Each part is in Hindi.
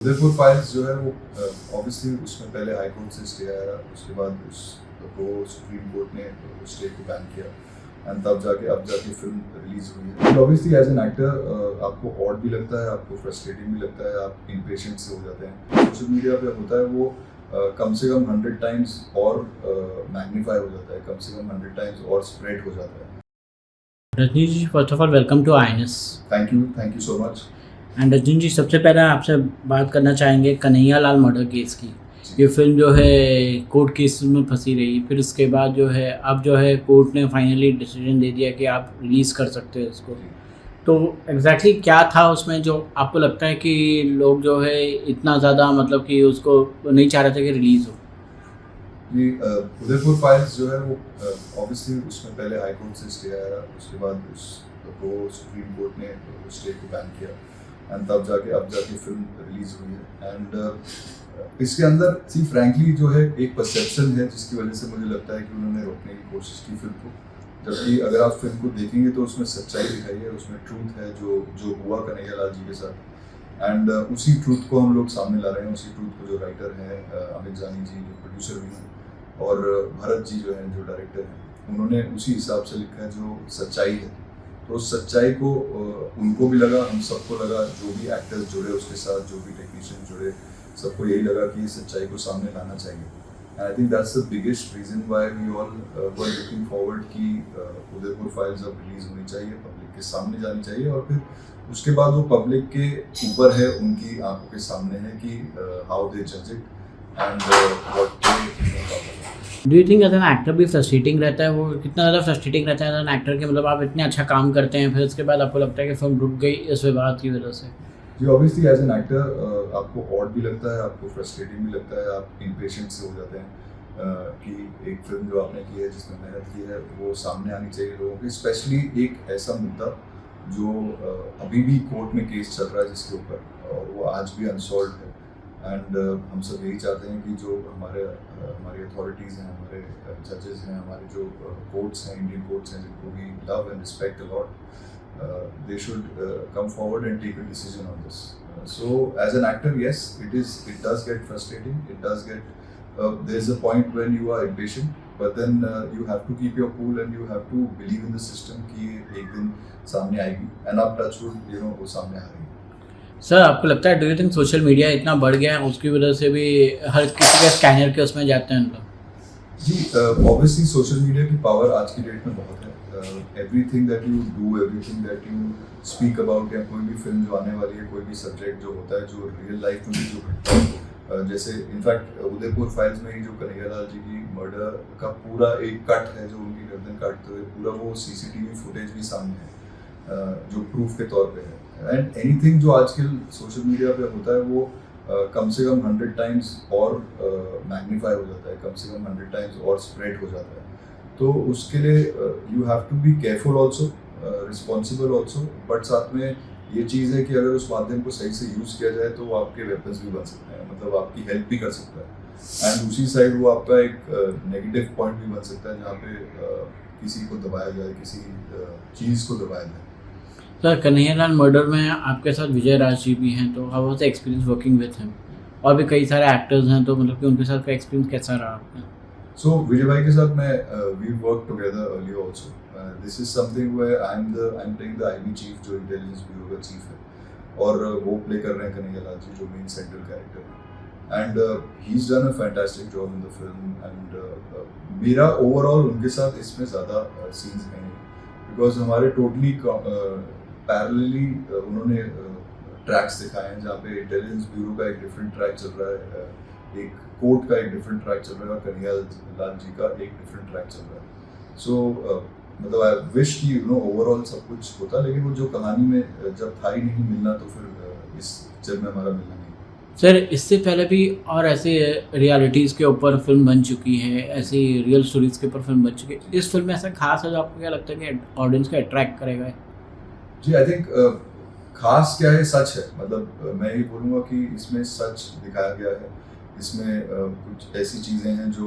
उदयपुर फाइल्स जो है वो ऑब्वियसली उसमें पहले हाई कोर्ट से स्टे आया, उसके बाद उसको सुप्रीम कोर्ट ने उस स्टे को बैन किया एंड तब जाके फिल्म रिलीज हुई है। ऑब्वियसली एज एन एक्टर आपको ऑड भी लगता है, आपको फ्रस्ट्रेटिंग भी लगता है, आप इम्पेशेंट से हो जाते हैं। सोशल मीडिया पे होता है वो कम से कम 100 टाइम्स और मैग्नीफाई हो जाता है, कम से कम 100 टाइम्स और स्प्रेड हो जाता है। Rajni ji, first of all welcome to INS. Thank you so much. And Rajni ji, सबसे पहले आपसे बात करना चाहेंगे कन्हैया लाल मर्डर केस की। ये फिल्म जो है कोर्ट केस में फंसी रही, फिर उसके बाद जो है अब जो है कोर्ट ने फाइनली डिसीजन दे दिया कि आप रिलीज़ कर सकते हो इसको। तो एग्जैक्टली क्या था उसमें जो आपको लगता है कि लोग जो है इतना ज़्यादा मतलब कि उसको नहीं चाह रहे थे कि रिलीज़ हो? जी, उदयपुर फाइल्स जो है वो ऑब्वियसली उसमें पहले हाई कोर्ट से स्टे आया, उसके बाद उसको सुप्रीम कोर्ट ने उस स्टे को बैन किया एंड तब जाके फिल्म रिलीज हुई है। एंड इसके अंदर सी फ्रैंकली जो है एक परसेप्शन है जिसकी वजह से मुझे लगता है कि उन्होंने रोकने की कोशिश की फिल्म को, जबकि अगर आप फिल्म को देखेंगे तो उसमें सच्चाई दिखाई है, उसमें ट्रूथ है जो हुआ कन्हैया लाल जी के साथ। एंड उसी ट्रूथ को हम लोग सामने ला रहे हैं, उसी ट्रूथ को जो राइटर हैं अमित जानी जी जो प्रोड्यूसर भी हैं और भरत जी जो हैं जो डायरेक्टर हैं, उन्होंने उसी हिसाब से लिखा है जो सच्चाई है। तो उस सच्चाई को उनको भी लगा, हम सबको लगा, जो भी एक्टर्स जुड़े उसके साथ, जो भी टेक्नीशियन जुड़े, सबको यही लगा कि इस सच्चाई को सामने लाना चाहिए। And I think that's the biggest reason why we all were looking forward कि उदयपुर फाइल्स अब रिलीज होनी चाहिए, पब्लिक के सामने जानी चाहिए और फिर उसके बाद वो पब्लिक के ऊपर है, उनकी आंखों के सामने है कि हाउ दे जज it and what they. Do you think as an actor भी फ्रस्ट्रेटिंग रहता है? वो कितना ज़्यादा फ्रस्ट्रेटिंग रहता है एज एन एक्टर के, मतलब आप इतने अच्छा काम करते हैं फिर उसके बाद आपको लगता है कि फिल्म रुक गई इस विवाद की वजह से? जी, ऑब्वियसली एज एन एक्टर आपको ऑड भी लगता है, आपको फ्रस्ट्रेटिंग भी लगता है, आप इम्पेशेंट से हो जाते हैं कि एक फिल्म जो आपने की है जिसमें मेहनत की है वो सामने आनी चाहिए लोगों की, स्पेशली एक ऐसा मुद्दा जो अभी भी कोर्ट में केस चल रहा है जिसके ऊपर और वो आज भी अनसॉल्व है। एंड हम सब यही चाहते हैं कि जो हमारी अथॉरिटीज़ हैं, हमारे जजेस हैं, हमारे जो कोर्ट्स हैं, इंडियन कोर्ट्स हैं जिनको we love and respect a lot, they should come forward and take a decision on this. So as an actor, yes, it does get frustrating. It does get there's a point when you are impatient, but then you have to keep your cool and you have to believe in the system कि एक दिन सामने आएगी and आप touch wood वो सामने आ रही है। सर, आपको लगता है, do you think social media इतना बढ़ गया है उसकी वजह से भी हर किसी के स्कैनर के उसमें जाते हैं लोग? जी, ऑब्वियसली सोशल मीडिया की पावर आज की डेट में बहुत है। Everything that you do, everything that you speak about, या कोई भी फिल्म जो आने वाली है, कोई भी सब्जेक्ट जो होता है जो रियल लाइफ में भी जो घटता है, जैसे इनफैक्ट उदयपुर फाइल्स में ही जो कन्हैया लाल जी की मर्डर का पूरा एक कट है जो उनकी गर्दन काटते हुए पूरा वो सीसीटीवी फुटेज भी सामने है जो प्रूफ के तौर पे है। एंड एनीथिंग जो आजकल सोशल मीडिया पे होता है वो कम से कम 100 टाइम्स और मैग्नीफाई हो जाता है, कम से कम 100 टाइम्स और स्प्रेड हो जाता है। तो उसके लिए you have to be careful also, responsible also, but साथ में ये चीज़ है कि अगर उस माध्यम को सही से यूज़ किया जाए तो वो आपके वेपन्स भी बन सकते हैं, मतलब आपकी हेल्प भी कर सकता है। एंड दूसरी साइड वो आपका एक नेगेटिव पॉइंट भी बन सकता है जहाँ पे किसी को दबाया जाए, किसी चीज़ को दबाया जाए। सर, कन्हैया लाल मर्डर में आपके साथ विजय राज जी भी हैं, तो how was the experience working with him? और भी कई सारे एक्टर्स हैं, तो मतलब कि उनके साथ का एक्सपीरियंस कैसा रहा आपका? सो विजय भाई के साथ मैं we work together earlier also. This is something where I am playing the IB chief जो इंटेलिजेंस ब्यूरो का चीफ है और वो प्ले कर रहे हैं कन्हैया लाल जी जो मेन सेंट्रल कैरेक्टर है। And he is done a fantastic job in the film and मेरा ओवरऑल उनके साथ इसमें ज़्यादा सीन्स हैं बिकॉज हमारे टोटली पैरेलली उन्होंने ट्रैक्स दिखाए हैं जहाँ पे इंटेलिजेंस ब्यूरो का एक डिफरेंट ट्रैक चल रहा है, एक कोर्ट का एक डिफरेंट ट्रैक चल रहा है और कन्हैया लाल जी का एक डिफरेंट ट्रैक चल रहा है। सो मतलब आई विश कि ओवरऑल सब कुछ होता, लेकिन वो जो कहानी में जब था ही नहीं मिलना तो फिर इस पिक्चर में हमारा मिलना नहीं। सर, इससे पहले भी और ऐसे रियलिटीज़ के ऊपर फिल्म बन चुकी है, ऐसी रियल स्टोरीज़ के ऊपर फिल्म बन चुकी है। इस फिल्म में ऐसा खास है जो आपको क्या लगता है कि ऑडियंस को अट्रैक्ट करेगा? जी, आई थिंक खास क्या है, सच है, मतलब मैं ये बोलूँगा कि इसमें सच दिखाया गया है। इसमें कुछ ऐसी चीज़ें हैं जो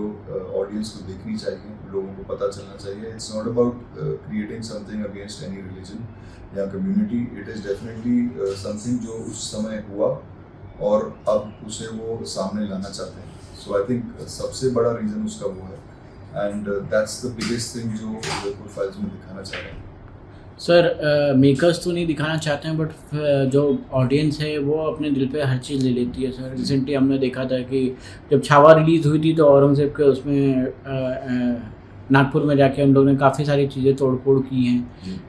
ऑडियंस को देखनी चाहिए, लोगों को पता चलना चाहिए। It's not about creating something against any religion या community, it is definitely something जो उस समय हुआ और अब उसे वो सामने लाना चाहते हैं. सो आई थिंक सबसे बड़ा रीज़न उसका वो है, and that's the biggest thing जो उदयपुर फाइल्स में दिखाना चाह रहे हैं. सर मेकर्स तो नहीं दिखाना चाहते हैं, बट जो ऑडियंस है वो अपने दिल पे हर चीज़ ले लेती है. सर रिसेंटली हमने देखा था कि जब छावा रिलीज़ हुई थी तो औरंगज़ेब के उसमें नागपुर में जाके हम लोग ने काफ़ी सारी चीज़ें तोड़ फोड़ की हैं.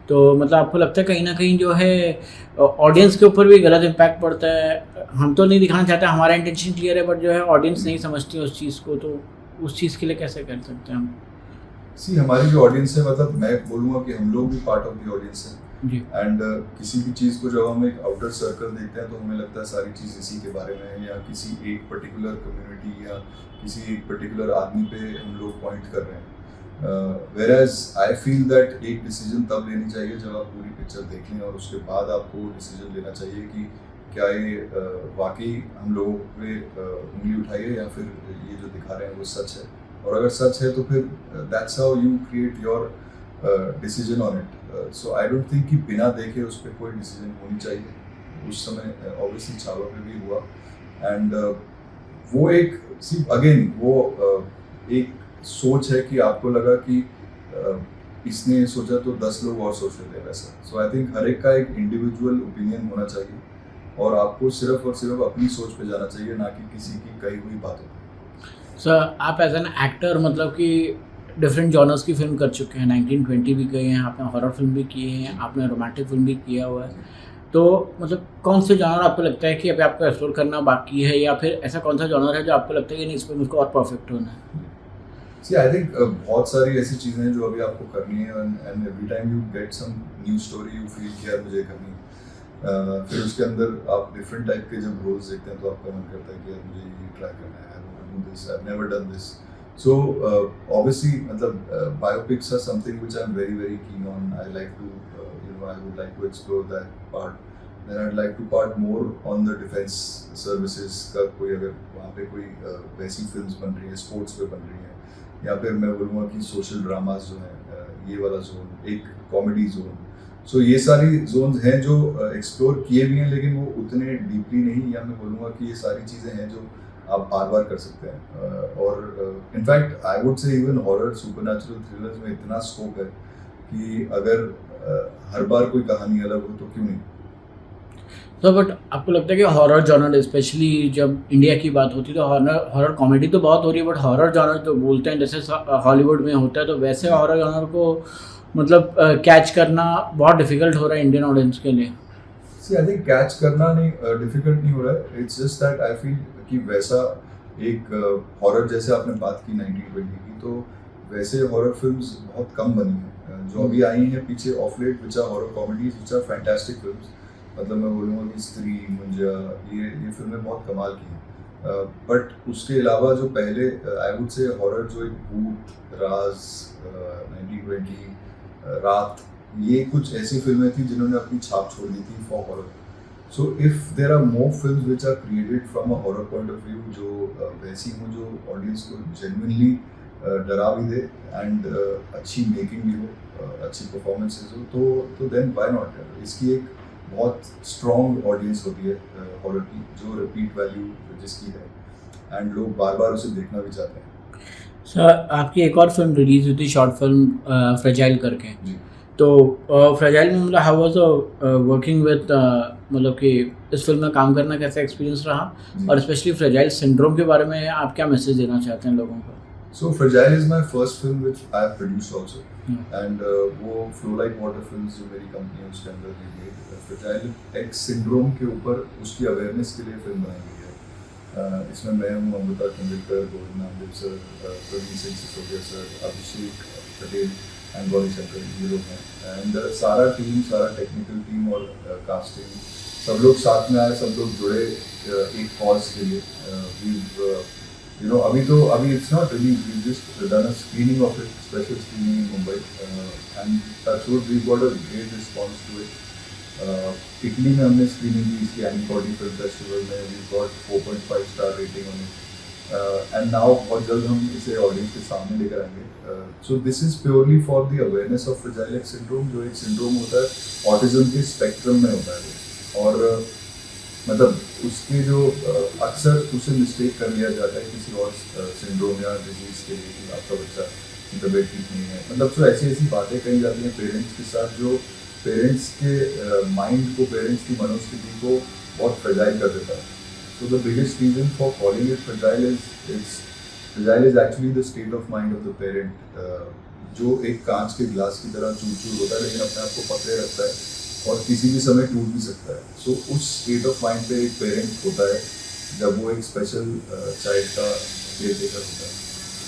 तो मतलब आपको लगता है कहीं ना कहीं जो है ऑडियंस के ऊपर भी गलत इम्पैक्ट पड़ता है? हम तो नहीं दिखाना चाहते, हमारा इंटेंशन क्लियर है, बट जो है ऑडियंस नहीं समझती उस चीज़ को, तो उस चीज़ के लिए कैसे कर सकते हैं हम? सी हमारी जो ऑडियंस है, मतलब मैं बोलूँगा कि हम लोग भी पार्ट ऑफ द ऑडियंस है. जी. एंड किसी भी चीज़ को जब हम एक आउटर सर्कल देखते हैं तो हमें लगता है सारी चीज़ इसी के बारे में है, या किसी एक पर्टिकुलर कम्युनिटी या किसी एक पर्टिकुलर आदमी पे हम लोग पॉइंट कर रहे हैं. Whereas I feel that एक डिसीजन तब लेनी चाहिए जब आप पूरी पिक्चर देख लें, और उसके बाद आपको डिसीजन लेना चाहिए कि क्या ये वाकई हम लोगों पे उंगली उठाई है, या फिर ये जो दिखा रहे हैं वो सच है. और अगर सच है तो फिर that's how you create your decision on it. So I don't think कि बिना देखे उस पर कोई डिसीजन होनी चाहिए. उस समय ऑब्वियसली छावा पे भी हुआ, एंड वो एक अगेन वो एक सोच है कि आपको लगा कि इसने सोचा तो 10 लोग और सोच लेते हैं वैसा. सो आई थिंक हर एक का एक इंडिविजुअल ओपिनियन होना चाहिए, और आपको सिर्फ और सिर्फ अपनी सोच पे जाना चाहिए, ना कि किसी की कही हुई बातों पे. सर आप एज एन एक्टर मतलब कि डिफरेंट जॉनर्स की फिल्म कर चुके हैं, 1920 भी गए हैं, आपने हॉरर फिल्म भी की है, आपने रोमांटिक फिल्म भी किया हुआ है. तो मतलब कौन से जॉनर आपको लगता है कि अभी आपको एक्सप्लोर करना बाकी है, या फिर ऐसा कौन सा जॉनर है जो आपको लगता है कि नहीं इस पर मुझको और परफेक्ट होना है? सी आई थिंक बहुत सारी ऐसी चीज़ें हैं जो अभी आपको करनी है, and every time you get some new story you feel कि यार मुझे करनी है. फिर उसके अंदर आप डिफरेंट टाइप के जब रोल्स देखते हैं तो आपका मन करता है कि यार मुझे ये ट्राई करना है, I want to do this, I have never done this. So obviously मतलब biopics are something which I am very very keen on. I like to I would like to explore that part. Then I would like to part more on the defence services का कोई, अगर वहाँ पे कोई वैसी फिल्म्स बन रही है, स्पोर्ट्स पे बन रही है, या फिर मैं बोलूँगा कि सोशल ड्रामाज जो हैं, ये वाला जोन, एक कॉमेडी जोन. सो ये सारी जोन्स हैं जो एक्सप्लोर किए भी हैं, लेकिन वो उतने डीपली नहीं, या मैं बोलूँगा कि ये सारी चीज़ें हैं जो आप बार बार कर सकते हैं. और in fact I would say even horror supernatural thrillers में इतना स्कोप है कि अगर हर बार कोई कहानी अलग हो तो क्यों नहीं. तो बट आपको लगता है कि हॉरर जॉनर, स्पेशली जब इंडिया की बात होती है तो हॉरर कॉमेडी तो बहुत हो रही है, बट हॉरर जॉनर जो बोलते हैं जैसे हॉलीवुड में होता है, तो वैसे हॉरर जॉनर को मतलब कैच करना बहुत डिफिकल्ट हो रहा है इंडियन ऑडियंस के लिए? सी आई थिंक कैच करना नहीं डिफिकल्ट नहीं हो रहा है. It's just that I feel कि वैसा एक हॉरर जैसे आपने बात की 1920 की, तो वैसे हॉरर फिल्म्स बहुत कम बनी हैं जो अभी आई हैं पीछे of late, which are horror comedies which are fantastic films. मतलब मैं बोलूँगा कि स्त्री, मुंजा, ये फिल्में बहुत कमाल की हैं. बट उसके अलावा जो पहले आई वुड से हॉरर जो एक भूत, राज, 1920, रात, ये कुछ ऐसी फिल्में थी जिन्होंने अपनी छाप छोड़ दी थी for horror. So if there are more films which are created from a horror point of view, जो वैसी हों, जो ऑडियंस को जेन्युइनली डरा भी दे, एंड अच्छी मेकिंग भी हो, अच्छी परफॉर्मेंसेज हो, तो देन व्हाई नॉट. इसकी एक बहुत स्ट्रॉन्ग ऑडियंस होती है हॉरर की, जो रिपीट वैल्यू जिसकी है, एंड लोग बार बार उसे देखना भी चाहते हैं. सर आपकी एक और फिल्म रिलीज हुई थी, शॉर्ट फिल्म फ्रेजाइल करके. जी. तो फ्रेजाइल में मतलब हाउ वाज वर्किंग विद, मतलब कि इस फिल्म में काम करना कैसा एक्सपीरियंस रहा, जी. और स्पेशली फ्रेजाइल सिंड्रोम के बारे में आप क्या मैसेज देना चाहते हैं लोगों को? So Fragile is my first film which I have produced also, and वो Flow Like Water Films जो मेरी कंपनी है उसके अंदर ली गई. फ्रेजाइल एक्स सिंड्रोम के ऊपर उसकी अवेयरनेस के लिए फिल्म बनाई गई है. इसमें मैं हूँ, Amrita Khandelkar, Govind Namdev sir, Praveen Singh Sisodia sir, Abhishek Patel and Gauri Shankar, ये लोग हैं. एंड सारा टीम, सारा टेक्निकल टीम और कास्टिंग, सब लोग साथ में आए, सब लोग जुड़े एक कॉज के लिए. अभी it's not released. We've just done a screening of it, special screening in Mumbai, and touch wood, we've got a great response to it. Italy में हमने स्क्रीनिंग की इसकी एनिकॉडी फिल्म फेस्टिवल में. we've got 4.5 star rating on it, and now बहुत जल्द हम इसे ऑडियंस के सामने लेकर आएंगे. So this is purely for the awareness of Fragile X syndrome, जो एक सिंड्रोम होता है ऑटिज्म के स्पेक्ट्रम में होता है. और मतलब उसके जो अक्सर उसे मिस्टेक कर लिया जाता है किसी और सिंड्रोम या डिजीज के लिए कि आपका बच्चा की तबीयत ठीक नहीं है, मतलब तो ऐसी ऐसी बातें कही जाती हैं पेरेंट्स के साथ जो पेरेंट्स के माइंड को, पेरेंट्स की मनोस्थिति को बहुत फ्रेजाइल कर देता है. So the biggest reason for calling it fragile is actually the state of mind of the parent, जो एक कांच के ग्लास की तरह चूर होता है लेकिन अपने आप को पकड़े रखता है और किसी भी समय टूट भी सकता है. सो उस स्टेट ऑफ माइंड पे एक पेरेंट होता है जब वो एक स्पेशल चाइल्ड का केयर टेकर होता है.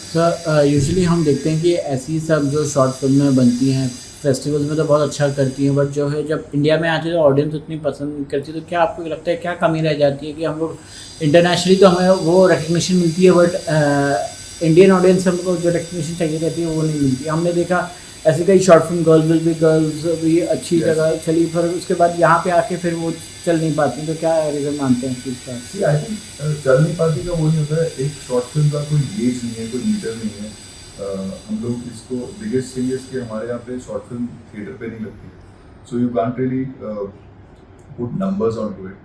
सर यूजुअली हम देखते हैं कि ऐसी सब जो शॉर्ट फिल्में बनती हैं फेस्टिवल्स में तो बहुत अच्छा करती हैं, बट जो है जब इंडिया में आती है तो ऑडियंस उतनी पसंद नहीं करती. तो क्या आपको लगता है क्या कमी रह जाती है कि हम लोग इंटरनेशनली तो हमें वो रिकग्निशन मिलती है बट इंडियन ऑडियंस हमको जो रिकग्निशन चाहिए रहती है वो नहीं मिलती. हमने देखा ऐसे कई शॉर्ट फिल्म गर्ल्स भी अच्छी Yes. जगह चली, फिर उसके बाद यहाँ पे आके फिर वो चल नहीं पाती. तो क्या रीज़न मानते हैं इस चीज़ का? See, I think चल नहीं पाती का वो नहीं होता है. एक शॉर्ट फिल्म का कोई एज नहीं है, कोई मीटर नहीं है. हम लोग इसको बिगेस्ट थिंग इज कि हमारे यहाँ पे शॉर्ट फिल्म थिएटर पे नहीं लगती, so you can't really put numbers on to it.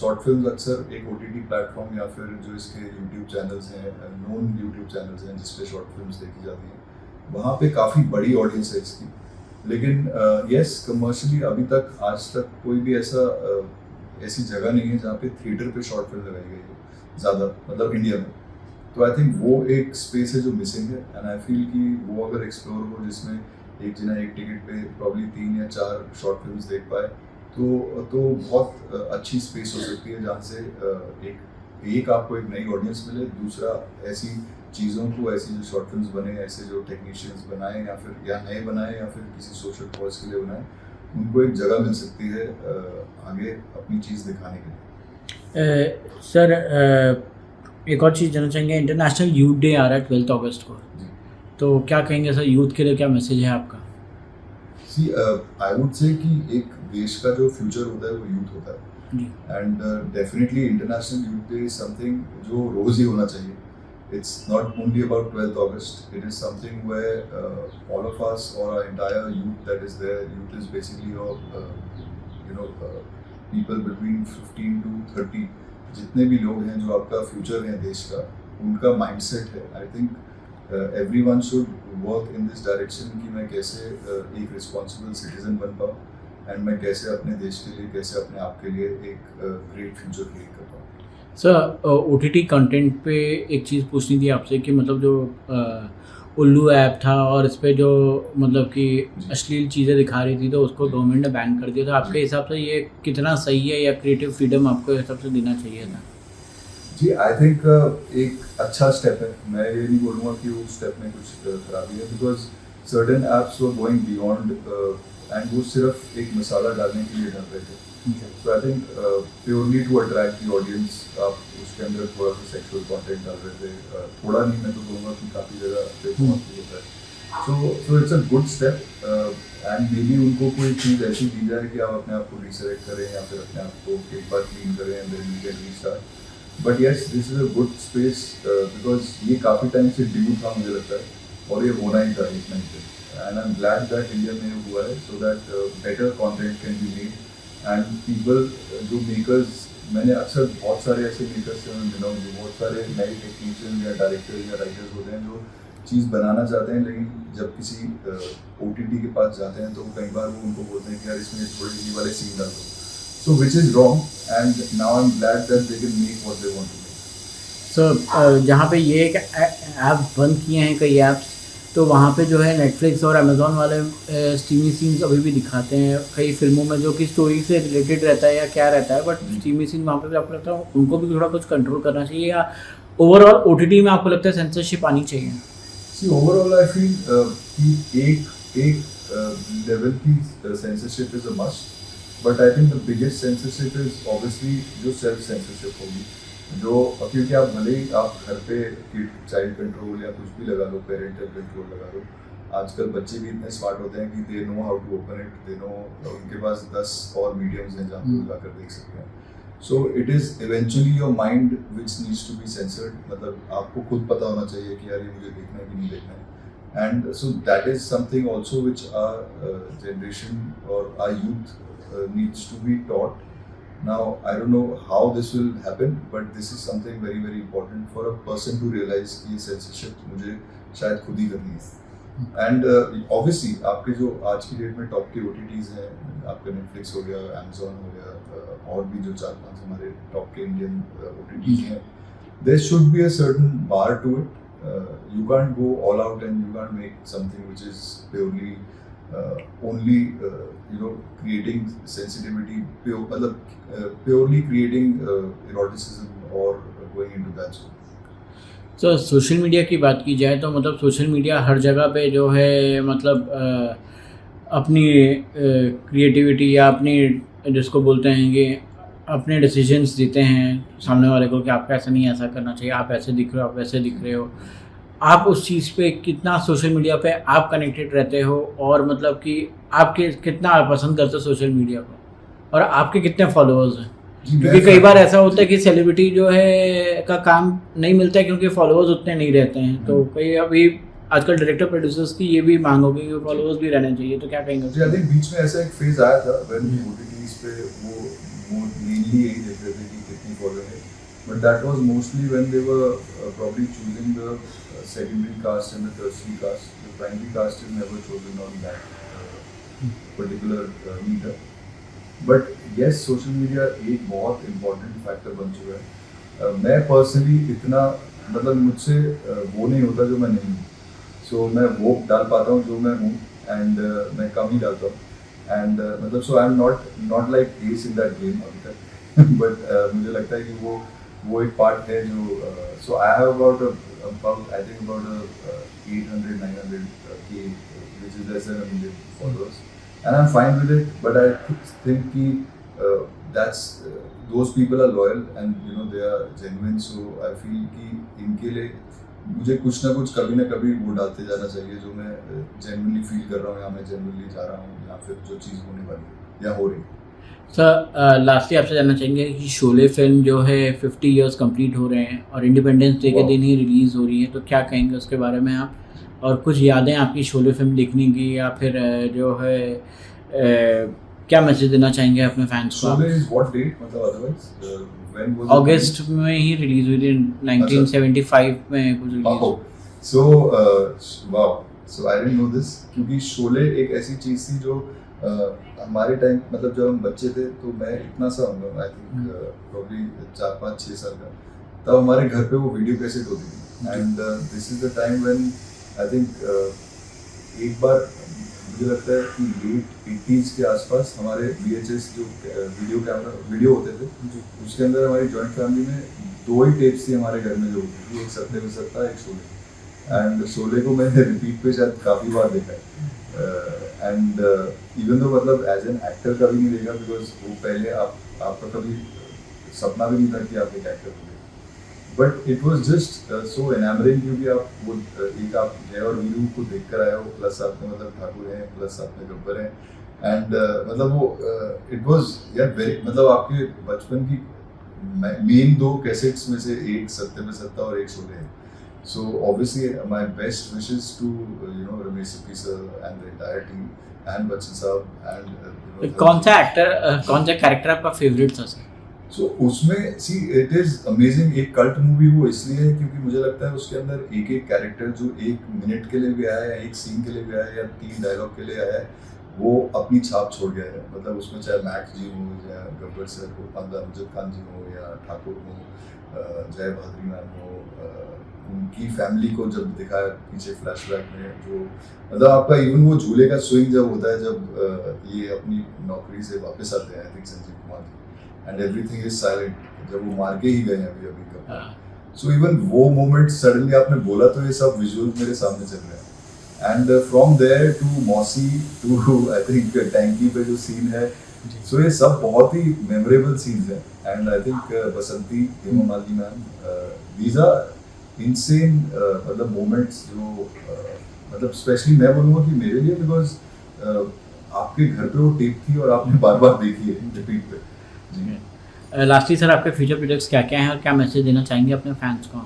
Short film अक्सर एक OTT प्लेटफॉर्म या फिर जो इसके यूट्यूब चैनल्स हैं, नोन यूट्यूब चैनल्स हैं जिसपे शॉर्ट फिल्म्स देखी जाती हैं, वहाँ पे काफ़ी बड़ी ऑडियंस है इसकी. लेकिन यस कमर्शियली अभी तक आज तक कोई भी ऐसी जगह नहीं है जहाँ पे थिएटर पे शॉर्ट फिल्म लगाई गई है ज़्यादा, मतलब इंडिया में. तो आई थिंक वो एक स्पेस है जो मिसिंग है एंड आई फील कि वो अगर एक्सप्लोर हो जिसमें एक जना एक टिकट पे प्रॉब्ली 3 या 4 शॉर्ट फिल्म्स देख पाए तो बहुत अच्छी स्पेस हो सकती है जहाँ से एक आपको एक नई ऑडियंस मिले, दूसरा ऐसी चीज़ों को, ऐसी जो शॉर्ट फिल्म्स बने, ऐसे जो टेक्नीशियंस बनाए या नए बनाए या फिर किसी सोशल कॉज के लिए बनाए, उनको एक जगह मिल सकती है आगे अपनी चीज़ दिखाने के लिए. सर एक और चीज़ जानना चाहेंगे, इंटरनेशनल यूथ डे आ रहा है 12 अगस्त को, जी. तो क्या कहेंगे सर यूथ के लिए, क्या मैसेज है आपका? सी आई वुड से कि एक देश का जो फ्यूचर होता है वो यूथ होता है जी. And definitely international youth day is something जो रोज़ ही होना चाहिए. It's not only about 12th August, it is something where all of us or our entire youth that is there, youth is basically your people between 15 to 30, जितने भी लोग हैं जो आपका फ्यूचर है देश का, उनका माइंडसेट है. I think everyone should work in this direction कि मैं कैसे एक रिस्पॉन्सिबल सिटीजन बन पाऊँ एंड मैं कैसे अपने देश के लिए, कैसे अपने आप के लिए एक ग्रेट फ्यूचर क्रिएट कर पाऊँ. सर OTT कंटेंट पे एक चीज़ पूछनी थी आपसे कि मतलब जो उल्लू ऐप था और इस पे जो मतलब कि अश्लील चीज़ें दिखा रही थी तो उसको गवर्नमेंट ने बैन कर दिया. तो आपके हिसाब से ये कितना सही है या क्रिएटिव फ्रीडम आपको हिसाब से देना चाहिए था? जी आई थिंक एक अच्छा स्टेप है. मैं ये नहीं बोलूँगा कि उस स्टेप में कुछ खराबी है, because certain apps were going beyond and वो सिर्फ एक मसाला डालने के लिए डाल रहे थे. So I think purely to attract the audience आप उसके अंदर थोड़ा सा सेक्सुअल कंटेंट डाल रहे थे. थोड़ा नहीं, मैं तो कहूँगा कि काफ़ी जगह पे बहुत होता है. So it's a good step and may be उनको कोई चीज़ ऐसी दी जाए कि आप अपने आप को रिसेलेक्ट करें या फिर अपने आप को एक बार क्लीन करें and then you can restart. But yes this is a good space because ये काफ़ी टाइम से ड्यू था मुझे लगता है और ये होना ही था एक टाइम पे. And I am glad that India में हुआ है so that better content can be made and people जो मेकर्स, मैंने अक्सर बहुत सारे ऐसे मेकर्स से मैं मिला हूँ, बहुत सारे नए टेक्नीशियन या डायरेक्टर्स या राइटर्स होते हैं जो चीज़ बनाना चाहते हैं लेकिन जब किसी OTT के पास जाते हैं तो कई बार वो उनको बोलते हैं कि यार इसमें थोड़े ये वाले सीन डाल दो. So which is wrong and now I am glad that they can make what they want to make. So जहाँ पे ये एक ऐप बंद किए हैं कई ऐप्स, तो वहाँ पे जो है नेटफ्लिक्स और अमेज़ॉन वाले स्ट्रीमिंग सीन्स अभी भी दिखाते हैं कई फिल्मों में जो कि स्टोरी से रिलेटेड रहता है या क्या रहता है, बट स्ट्रीमिंग सीन वहाँ पे भी आपको लगता है उनको भी थोड़ा कुछ कंट्रोल करना चाहिए या ओवरऑल OTT में आपको लगता है सेंसरशिप आनी चाहिए? सी ओवरऑल आई फील कि एक लेवल की censorship is a must, but I think the biggest censorship is obviously जो सेल्फ सेंसरशिप होगी, जो क्योंकि आप भले ही आप घर पे चाइल्ड कंट्रोल या कुछ भी लगा लो, पेरेंटल कंट्रोल लगा लो, आजकल बच्चे भी इतने स्मार्ट होते हैं कि they know how to open it, they know, उनके पास 10 और मीडियम्स हैं जहाँ पे वो जाकर देख सकते हैं. So it is eventually your mind which needs to be censored. मतलब आपको खुद पता होना चाहिए कि यार ये मुझे देखना है कि नहीं देखना है. And so that is something also which our generation और our youth needs to be taught Now I don't know how this will happen, but this is something very very important for a person to realize कि ये censorship मुझे शायद खुद ही करनी है। एंड ऑब्वियसली आपके जो आज की डेट में टॉप के OTTs हैं, आपका नेटफ्लिक्स हो गया, Amazon हो गया, और भी जो 4-5 हमारे टॉप के इंडियन OTTs हैं, there should be a certain bar to it. You can't go all out and you can't make something which is purely only creating sensitivity, purely creating eroticism or going into that zone. तो सोशल मीडिया की बात की जाए तो मतलब सोशल मीडिया हर जगह पे जो है मतलब अपनी क्रिएटिविटी या अपनी जिसको बोलते हैं कि अपने डिसीजंस देते हैं सामने वाले को कि आपको ऐसा नहीं ऐसा करना चाहिए, आप ऐसे दिख रहे हो, आप वैसे दिख रहे हो। आप उस चीज़ पे कितना सोशल मीडिया पे आप कनेक्टेड रहते हो और मतलब कि आपके कितना आप पसंद करते हो सोशल मीडिया को और आपके कितने फॉलोअर्स हैं? क्योंकि कई बार ऐसा होता है कि सेलिब्रिटी जो है का काम नहीं मिलता है क्योंकि फॉलोअर्स उतने नहीं रहते हैं। तो कई अभी आजकल डायरेक्टर प्रोड्यूसर्स की ये भी मांग होगी कि फॉलोअर्स भी रहने चाहिए, तो क्या कहेंगे? आई थिंक बीच में ऐसा एक फेज आया था व्हेन OTTs पे वो मेनली यही देख रहे थे कि कितनी फॉलोअर है, but that was mostly when they were probably choosing the secondary caste and the tertiary caste. The primary caste is never chosen on that particular meter. But yes, social media एक बहुत important factor बन चुका है। मैं personally इतना मतलब मुझसे वो नहीं होता जो मैं नहीं हूँ, so मैं वो डाल पाता हूँ जो मैं हूँ and मैं कम ही डालता हूँ and मतलब so I'm not like ace in that game अभी तक but मुझे लगता है कि वो एक पार्ट है जो so I have about I think about 800-900K which is less than 1 million followers and I'm fine with it, but I think कि that's those people are loyal and they are genuine, so I feel कि इनके लिए मुझे कुछ ना कुछ कभी ना कभी वो डालते जाना चाहिए जो मैं genuinely feel कर रहा हूँ या मैं genuinely जा रहा हूँ या फिर जो चीज़ होने वाली है या हो रही है। सर लास्टली आपसे जानना चाहेंगे कि शोले फिल्म जो है 50 इयर्स कंप्लीट हो रहे हैं और इंडिपेंडेंस डे के दिन ही रिलीज़ हो रही है, तो क्या कहेंगे उसके बारे में आप? और कुछ यादें आपकी शोले फिल्म देखने की या फिर जो है क्या मैसेज देना चाहेंगे अपने फैंस को? शोले इज व्हाट डेट मतलब अदरवाइज व्हेन वाज अगस्त में ही रिलीज हुई थी, 1975 में कुछ release. So wow, so I didn't know this क्योंकि शोले एक ऐसी चीज़ थी जो हमारे टाइम मतलब जब हम बच्चे थे तो मैं इतना सा होगा आई थिंक प्रॉब्ली 4-5-6 साल का, तब हमारे घर पे वो वीडियो कैसेट होती थी and this is the time when I think एक बार मुझे लगता है कि लेट 80s के आसपास हमारे VHS जो वीडियो होते थे उसके अंदर हमारी जॉइंट फैमिली में 2 ही टेप्स थी हमारे घर में जो होती थी, एक सत्ते में सत्ता, एक शोले एंड शोले को मैंने रिपीट पे शायद काफ़ी बार देखा है एंड इवन दो मतलब एज एन एक्टर कभी नहीं देखा बिकॉज वो पहले आपका कभी सपना भी नहीं था कि आप एक एक्टर होंगे, but it was just so enamouring क्योंकि आप वो एक आप जय और वीरू को देख कर आए हो, प्लस आप में मतलब ठाकुर हैं, प्लस आप में गब्बर हैं एंड मतलब वो इट वाज यार वेरी मतलब आपके बचपन की मेन 2 कैसेट्स में से एक सत्ते में सत्ता और एक शोले है। So obviously my best wishes to Ramesh Sippy sir and the entire team and Bachchan साहब and कौन सा कैरेक्टर आपका फेवरेट था सर? So उसमें see it is amazing, एक कल्ट मूवी वो इसलिए है क्योंकि मुझे लगता है उसके अंदर एक एक कैरेक्टर जो 1 मिनट के लिए भी आया है, एक सीन के लिए भी आया है या 3 डायलॉग के लिए आया है, वो अपनी छाप छोड़ गया है। मतलब उसमें चाहे मैक्स जी हो या गब्बर सर हो, अमजद खान जी हो या ठाकुर हो, जय बहादुरी मैम हो, उनकी फैमिली को जब दिखाया पीछे फ्लैशबैक में जो मतलब आपका इवन वो झूले का स्विंग जब होता है जब ये अपनी नौकरी से वापस आते हैं I think Sanjeev Kumar ji and everything is silent, जब वो मार के ही गए अभी कब, सो इवन वो मोमेंट सडनली आपने बोला तो ये सब विजुअल मेरे सामने चल रहे हैं एंड फ्रॉम देयर टू मौसी टू आई थिंक टैंकी पे जो सीन है, सो ये सब बहुत ही मेमोरेबल सीन्स हैं and I think Basanti, Hema Malini ma'am, these are insane मतलब मोमेंट्स जो मतलब स्पेशली मैं बोलूँगा कि मेरे लिए बिकॉज आपके घर पे वो टेप थी और आपने बार बार देखी है रिपीट पे। जी लास्टली सर आपके फ्यूचर प्रोजेक्ट्स क्या क्या हैं और क्या मैसेज देना चाहेंगे अपने फैंस को?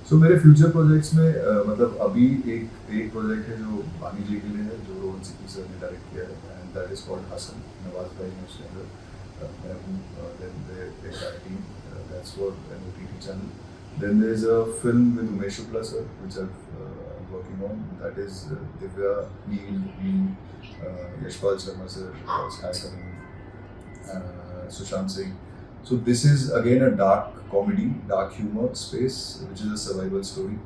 सो मेरे फ्यूचर प्रोजेक्ट्स में मतलब अभी एक प्रोजेक्ट है जो वानी जी के लिए है जो रोहन सिप्पी सर ने डायरेक्ट किया है and that is called Hasan, Nawaz भाई ने उसके अंदर then the entire team. That's for an OTT channel. Then there's a film with Umesh Shukla sir, which I'm working on. That is Divya, Neel, me, Yashpal Sharma sir, Sky Karan, Sushant Singh. So this is again a dark comedy, dark humor space, which is a survival story.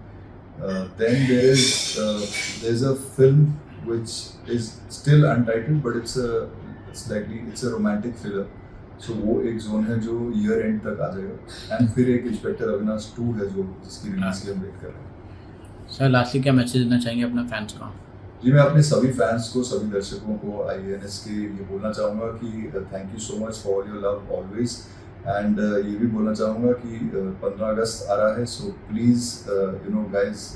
Then there's a film which is still untitled, but it's a romantic thriller. So वो एक जोन है जो ईयर एंड तक आ जाएगा. एंड फिर एक इंस्पेक्टर अविनाश 2 है जो जिसकी रिलीज की हम वेट कर रहे हैं. सर लास्टली क्या मैसेज देना चाहेंगे अपने फैंस को? जी मैं अपने सभी फैंस को, सभी दर्शकों को IANS के ये बोलना चाहूँगा कि thank you so much for all your love always. And ये भी बोलना चाहूँगा कि 15 अगस्त आ रहा है, so please guys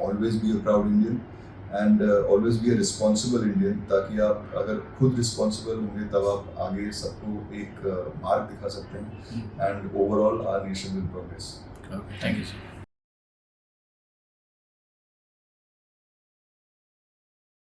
always be a proud Indian and always be a responsible Indian, ताकि आप अगर खुद रिस्पॉन्सिबल होंगे तब आप आगे सबको एक मार्ग दिखा सकते हैं and overall our nation will progress. Okay, thank you sir.